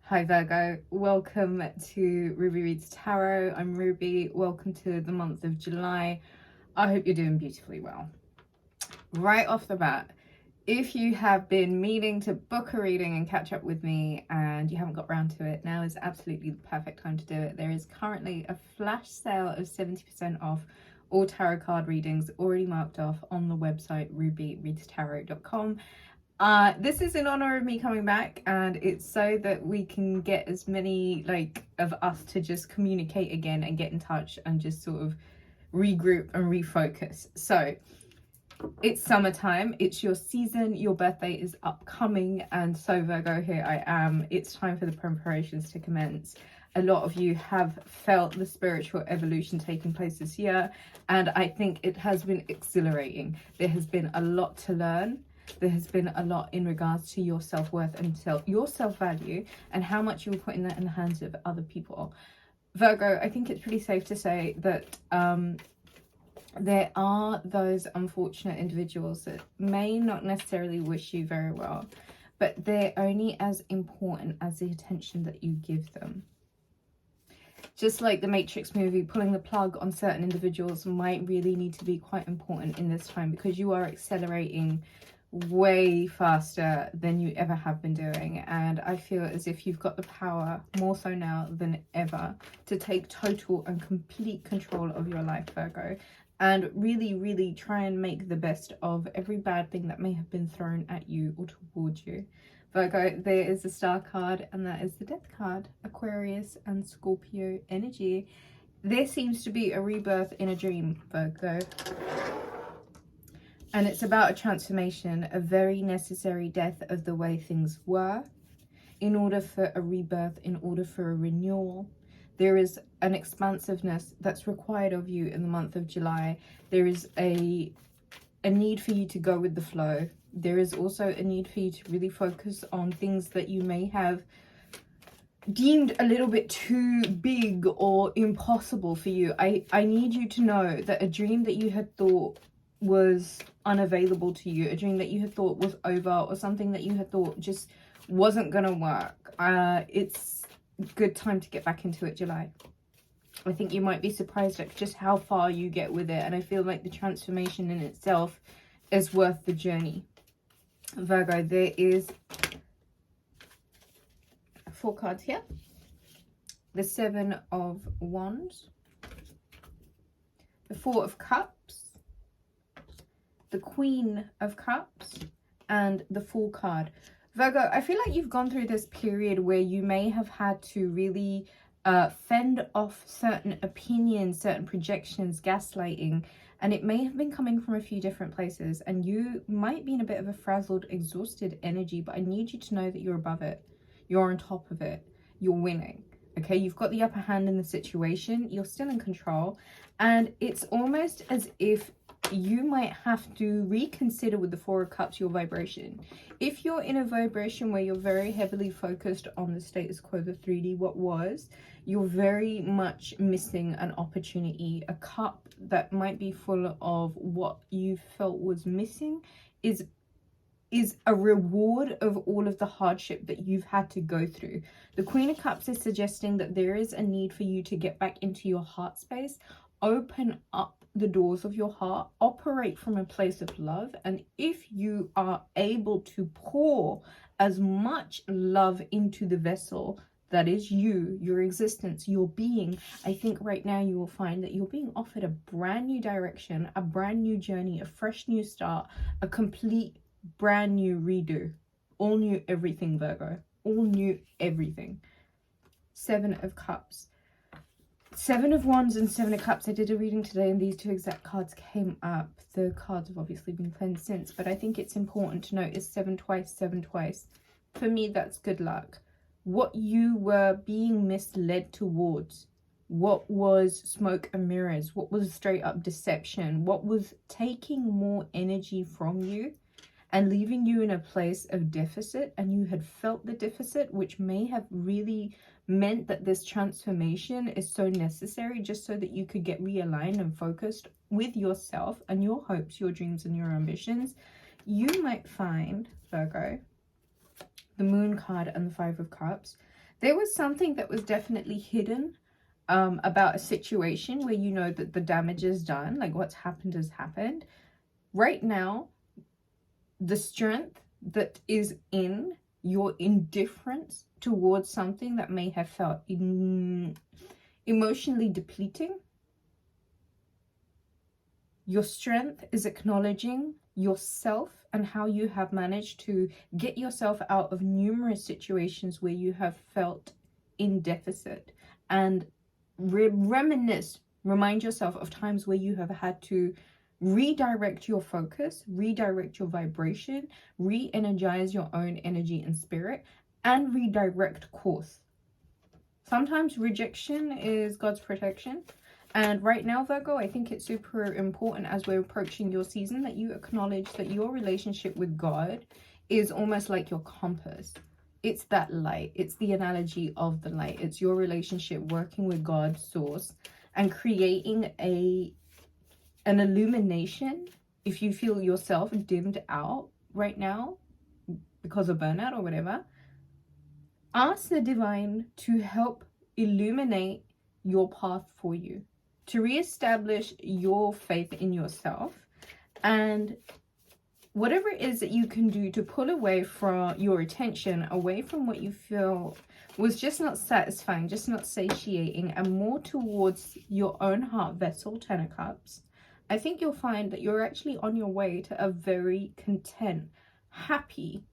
Hi Virgo, welcome to Ruby Reads Tarot. I'm Ruby. Welcome to the month of July. I hope you're doing beautifully well. Right off the bat, if you have been meaning to book a reading and catch up with me and you haven't got around to it, now is absolutely the perfect time to do it. There is currently a flash sale of 70% off all tarot card readings already marked off on the website rubyreadstarot.com. This is in honor of me coming back, and it's so that we can get as many of us to just communicate again and get in touch and just sort of regroup and refocus. So it's summertime, it's your season, your birthday is upcoming, and so Virgo, here I am. It's time for the preparations to commence. A lot of you have felt the spiritual evolution taking place this year, and I think it has been exhilarating. There has been a lot to learn. There has been a lot in regards to your self-worth and your self-value and how much you were putting that in the hands of other people. Virgo, I think it's pretty safe to say that there are those unfortunate individuals that may not necessarily wish you very well, but they're only as important as the attention that you give them. Just like the Matrix movie, pulling the plug on certain individuals might really need to be quite important in this time, because you are accelerating way faster than you ever have been doing, and I feel as if you've got the power, more so now than ever, to take total and complete control of your life, Virgo, and really try and make the best of every bad thing that may have been thrown at you or towards you. Virgo, there is a star card, and that is the death card. Aquarius and Scorpio energy. There seems to be a rebirth in a dream, Virgo. And it's about a transformation, a very necessary death of the way things were, in order for a rebirth, in order for a renewal. There is an expansiveness that's required of you in the month of July. There is a need for you to go with the flow. There is also a need for you to really focus on things that you may have deemed a little bit too big or impossible for you. I need you to know that a dream that you had thought was unavailable to you, a dream that you had thought was over, or something that you had thought just wasn't gonna work, it's a good time to get back into it, July. I think you might be surprised at just how far you get with it, and I feel like the transformation in itself is worth the journey. Virgo, there is 4 cards here. The 7 of Wands, the 4 of Cups, the Queen of Cups, and the Fool card. Virgo, I feel like you've gone through this period where you may have had to really fend off certain opinions, certain projections, gaslighting, and it may have been coming from a few different places, and you might be in a bit of a frazzled, exhausted energy, but I need you to know that you're above it. You're on top of it. You're winning. Okay, you've got the upper hand in the situation. You're still in control, and it's almost as if you might have to reconsider with the 4 of Cups your vibration. If you're in a vibration where you're very heavily focused on the status quo, the 3D, what was, you're very much missing an opportunity. A cup that might be full of what you felt was missing is a reward of all of the hardship that you've had to go through. The Queen of Cups is suggesting that there is a need for you to get back into your heart space, open up the doors of your heart, operate from a place of love, and if you are able to pour as much love into the vessel that is you, your existence, your being, I think right now you will find that you're being offered a brand new direction, a brand new journey, a fresh new start, a complete brand new redo. All new everything, Virgo. All new everything. 7 of Cups. 7 of Wands and 7 of Cups. I did a reading today and these 2 exact cards came up. The cards have obviously been cleansed since, but I think it's important to note is 7 twice, 7 twice. For me, that's good luck. What you were being misled towards, what was smoke and mirrors, what was straight up deception, what was taking more energy from you and leaving you in a place of deficit, and you had felt the deficit, which may have really meant that this transformation is so necessary just so that you could get realigned and focused with yourself and your hopes, your dreams, and your ambitions. You might find, Virgo, the Moon card and the 5 of Cups, There was something that was definitely hidden about a situation where you know that the damage is done, like what's happened has happened. Right now, the strength that is in your indifference towards something that may have felt emotionally depleting, your strength is acknowledging yourself and how you have managed to get yourself out of numerous situations where you have felt in deficit, and remind yourself of times where you have had to redirect your focus, redirect your vibration, re-energize your own energy and spirit, and redirect course. Sometimes rejection is God's protection. And right now, Virgo, I think it's super important as we're approaching your season that you acknowledge that your relationship with God is almost like your compass. It's that light. It's the analogy of the light. It's your relationship working with God's source and creating an illumination. If you feel yourself dimmed out right now because of burnout or whatever, ask the divine to help illuminate your path for you, to reestablish your faith in yourself, and whatever it is that you can do to pull away from your attention away from what you feel was just not satisfying, just not satiating, and more towards your own heart vessel, 10 of Cups. I think you'll find that you're actually on your way to a very content, happy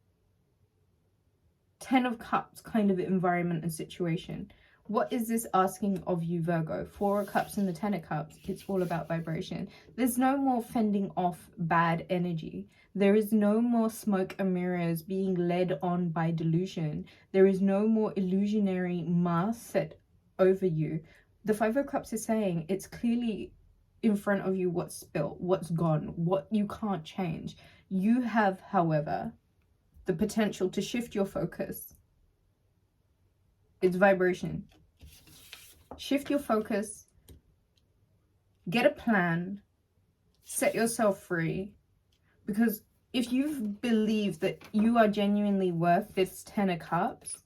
10 of Cups kind of environment and situation. What is this asking of you, Virgo? 4 of Cups and the 10 of Cups. It's all about vibration. There's no more fending off bad energy. There is no more smoke and mirrors being led on by delusion. There is no more illusionary mask set over you. The 5 of Cups is saying it's clearly in front of you what's spilt, what's gone, what you can't change. You have, however, the potential to shift your focus. It's vibration. Shift your focus. Get a plan. Set yourself free. Because if you believe that you are genuinely worth this 10 of Cups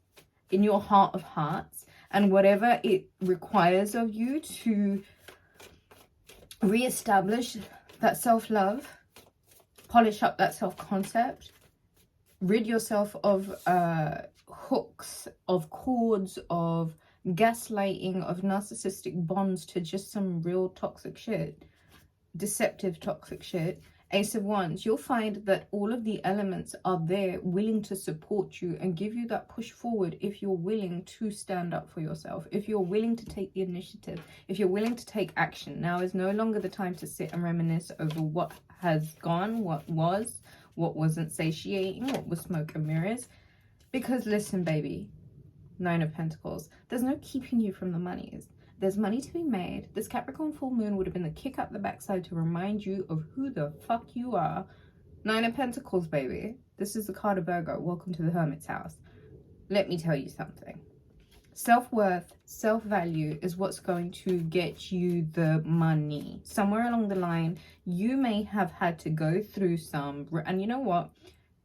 in your heart of hearts, and whatever it requires of you to reestablish that self-love, polish up that self-concept, rid yourself of hooks, of cords, of gaslighting, of narcissistic bonds to just some real toxic shit, deceptive toxic shit. Ace of Wands, you'll find that all of the elements are there willing to support you and give you that push forward if you're willing to stand up for yourself, if you're willing to take the initiative, if you're willing to take action. Now is no longer the time to sit and reminisce over what has gone, what wasn't satiating, what was smoke and mirrors. Because listen, baby, 9 of Pentacles, there's no keeping you from the monies. There's money to be made. This Capricorn full moon would have been the kick up the backside to remind you of who the fuck you are. 9 of Pentacles, baby. This is the card of Virgo. Welcome to the Hermit's house. Let me tell you something. Self-worth, self-value is what's going to get you the money. Somewhere along the line, you may have had to go through some, and you know what?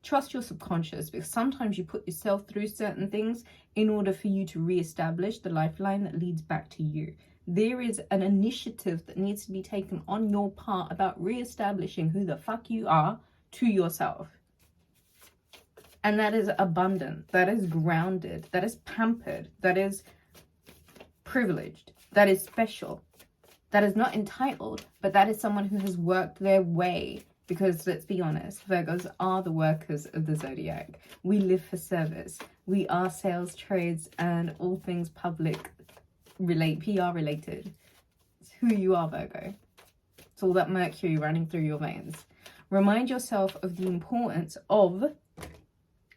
Trust your subconscious, because sometimes you put yourself through certain things in order for you to reestablish the lifeline that leads back to you. There is an initiative that needs to be taken on your part about reestablishing who the fuck you are to yourself. And that is abundant, that is grounded, that is pampered, that is privileged, that is special, that is not entitled, but that is someone who has worked their way. Because let's be honest, Virgos are the workers of the zodiac. We live for service. We are sales, trades, and all things public PR related. It's who you are, Virgo. It's all that Mercury running through your veins. Remind yourself of the importance of,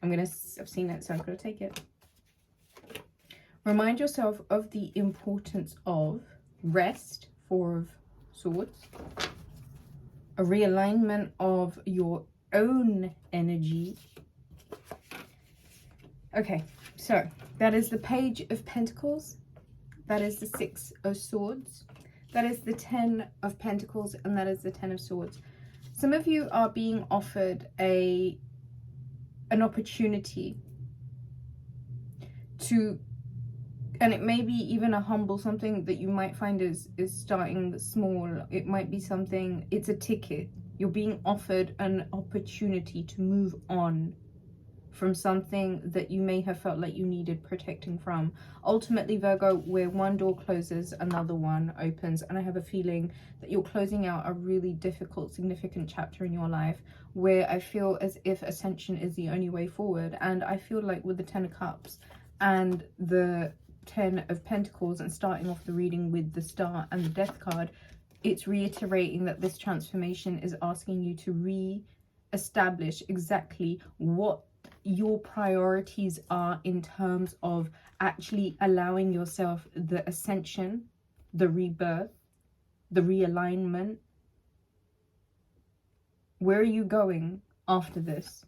I've seen it, so I'm going to take it. Remind yourself of the importance of rest, 4 of Swords. A realignment of your own energy. Okay, so that is the Page of Pentacles. That is the 6 of Swords. That is the 10 of Pentacles, and that is the 10 of Swords. Some of you are being offered an opportunity to And it may be even a humble something that you might find is starting small. It might be something, it's a ticket. You're being offered an opportunity to move on from something that you may have felt like you needed protecting from. Ultimately, Virgo, where one door closes, another one opens. And I have a feeling that you're closing out a really difficult, significant chapter in your life where I feel as if ascension is the only way forward. And I feel like with the 10 of Cups and the 10 of Pentacles, and starting off the reading with the Star and the Death card, it's reiterating that this transformation is asking you to re-establish exactly what your priorities are in terms of actually allowing yourself the ascension, the rebirth, the realignment. Where are you going after this?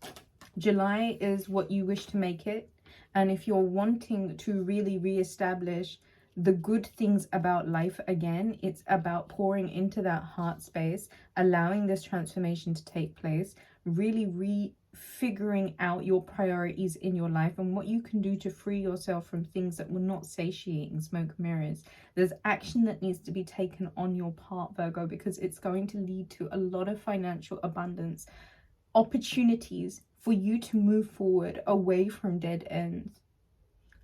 July is what you wish to make it. And if you're wanting to really reestablish the good things about life again, it's about pouring into that heart space, allowing this transformation to take place, really refiguring out your priorities in your life and what you can do to free yourself from things that will not satiate and smoke mirrors. There's action that needs to be taken on your part, Virgo, because it's going to lead to a lot of financial abundance, opportunities for you to move forward away from dead ends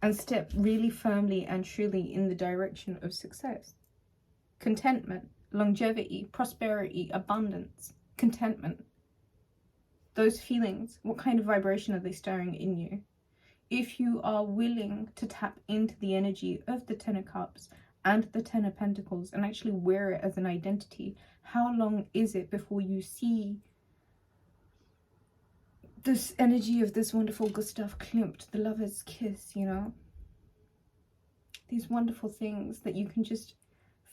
and step really firmly and truly in the direction of success, contentment, longevity, prosperity, abundance, contentment. Those feelings, what kind of vibration are they stirring in you? If you are willing to tap into the energy of the 10 of Cups and the 10 of Pentacles and actually wear it as an identity, how long is it before you see this energy of this wonderful Gustav Klimt, the lover's kiss, you know? These wonderful things that you can just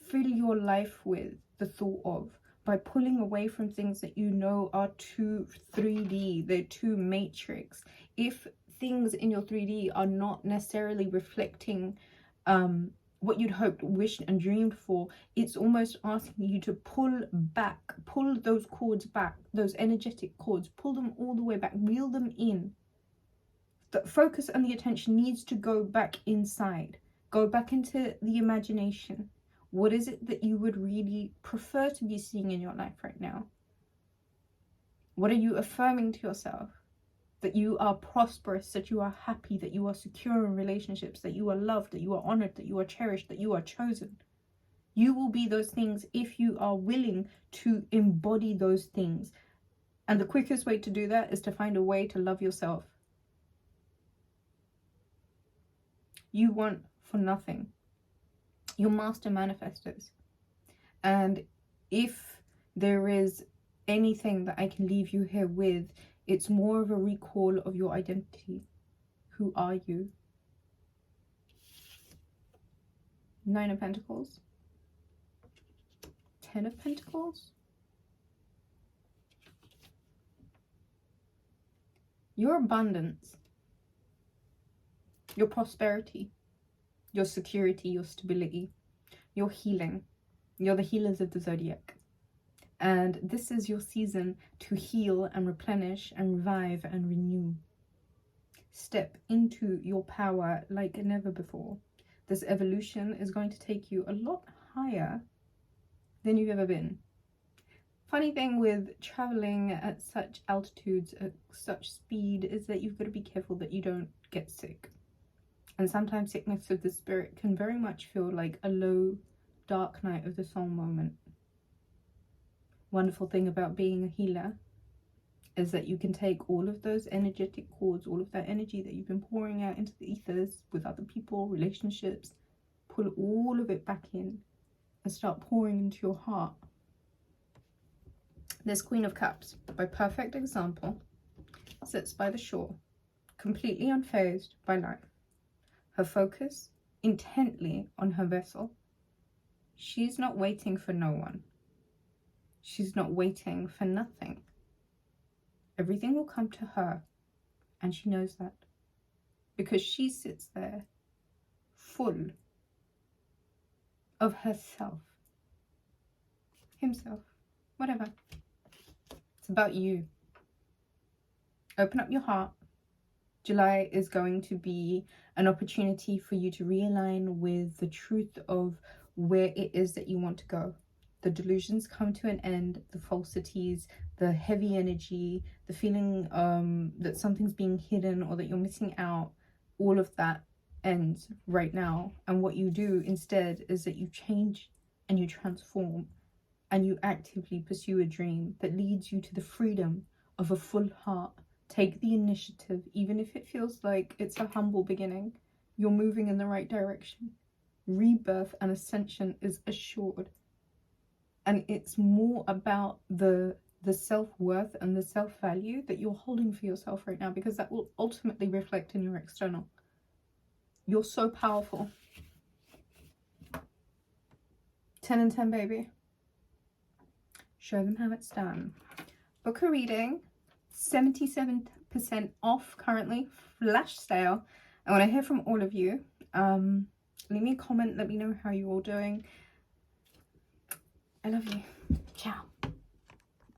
fill your life with the thought of by pulling away from things that you know are too 3D, they're too matrix. If things in your 3D are not necessarily reflecting what you'd hoped, wished and dreamed for, it's almost asking you to pull back, pull those cords back, those energetic cords, pull them all the way back, reel them in. The focus and the attention needs to go back inside, go back into the imagination. What is it that you would really prefer to be seeing in your life right now? What are you affirming to yourself? That you are prosperous, that you are happy, that you are secure in relationships, that you are loved, that you are honored, that you are cherished, that you are chosen. You will be those things if you are willing to embody those things. And the quickest way to do that is to find a way to love yourself. You want for nothing. You're master manifestors. And if there is anything that I can leave you here with, it's more of a recall of your identity. Who are you? 9 of Pentacles. 10 of Pentacles. Your abundance, your prosperity, your security, your stability, your healing. You're the healers of the zodiac. And this is your season to heal and replenish and revive and renew. Step into your power like never before. This evolution is going to take you a lot higher than you've ever been. Funny thing with traveling at such altitudes, at such speed, is that you've got to be careful that you don't get sick. And sometimes sickness of the spirit can very much feel like a low, dark night of the soul moment. Wonderful thing about being a healer is that you can take all of those energetic cords, all of that energy that you've been pouring out into the ethers with other people, relationships, pull all of it back in and start pouring into your heart. This Queen of Cups, by perfect example, sits by the shore, completely unfazed by life. Her focus intently on her vessel. She's not waiting for no one. She's not waiting for nothing. Everything will come to her, and she knows that, because she sits there full of herself, himself, whatever. It's about you. Open up your heart, July is going to be an opportunity for you to realign with the truth of where it is that you want to go. The delusions come to an end, the falsities, the heavy energy, the feeling that something's being hidden or that you're missing out, all of that ends right now. And what you do instead is that you change and you transform and you actively pursue a dream that leads you to the freedom of a full heart. Take the initiative, even if it feels like it's a humble beginning. You're moving in the right direction. Rebirth and ascension is assured. And it's more about the self-worth and the self-value that you're holding for yourself right now, because that will ultimately reflect in your external. You're so powerful. 10 and 10, baby. Show them how it's done. Book a reading. 77% off currently. Flash sale. I want to hear from all of you. Leave me a comment. Let me know how you're all doing. I love you.